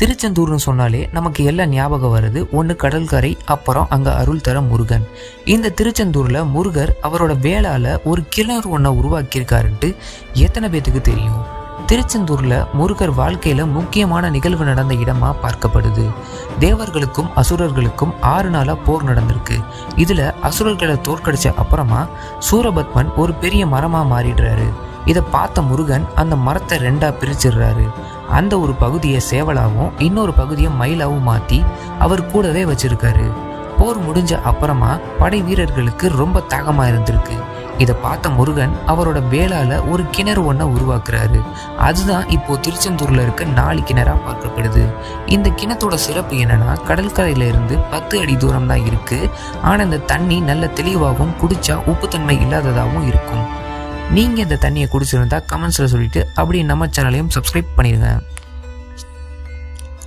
திருச்செந்தூர்னு சொன்னாலே நமக்கு எல்லாம் ஞாபகம் வருது. ஒன்று கடற்கரை, அப்புறம் அங்கே அருள் தர முருகன். இந்த திருச்செந்தூரில் முருகர் அவரோட வேளால் ஒரு கிணறு ஒன்றை உருவாக்கியிருக்காருன்ட்டு எத்தனை பேத்துக்கு தெரியும்? திருச்செந்தூரில் முருகர் வாழ்க்கையில் முக்கியமான நிகழ்வு நடந்த இடமா பார்க்கப்படுது. தேவர்களுக்கும் அசுரர்களுக்கும் 6 நாளாக போர் நடந்திருக்கு. இதில் அசுரர்களை தோற்கடிச்ச அப்புறமா சூரபத்மன் ஒரு பெரிய மரமாக மாறிடுறாரு. இதை பார்த்த முருகன் அந்த மரத்தை 2ஆக பிரிச்சிடுறாரு. அந்த ஒரு பகுதியை சேவலாகவும் இன்னொரு பகுதியை மயிலாவும் மாற்றி அவர் கூடவே வச்சிருக்காரு. போர் முடிஞ்ச அப்புறமா படை வீரர்களுக்கு ரொம்ப தாகமாக இருந்திருக்கு. இதை பார்த்த முருகன் அவரோட வேளால ஒரு கிணறு ஒன்றை உருவாக்குறாரு. அதுதான் இப்போ திருச்செந்தூர்ல இருக்க 4 கிணறா பார்க்கப்படுது. இந்த கிணத்தோட சிறப்பு என்னன்னா, கடற்கரையில இருந்து 10 அடி தூரம் தான் இருக்கு. ஆனால் இந்த தண்ணி நல்ல தெளிவாகவும் குடிச்சா உப்புத்தன்மை இல்லாததாகவும் இருக்கும். நீங்கள் இந்த தண்ணியை குடிச்சிருந்தா கமெண்ட்ஸில் சொல்லிட்டு அப்படியே நம்ம சேனலையும் சப்ஸ்கிரைப் பண்ணிடுங்க.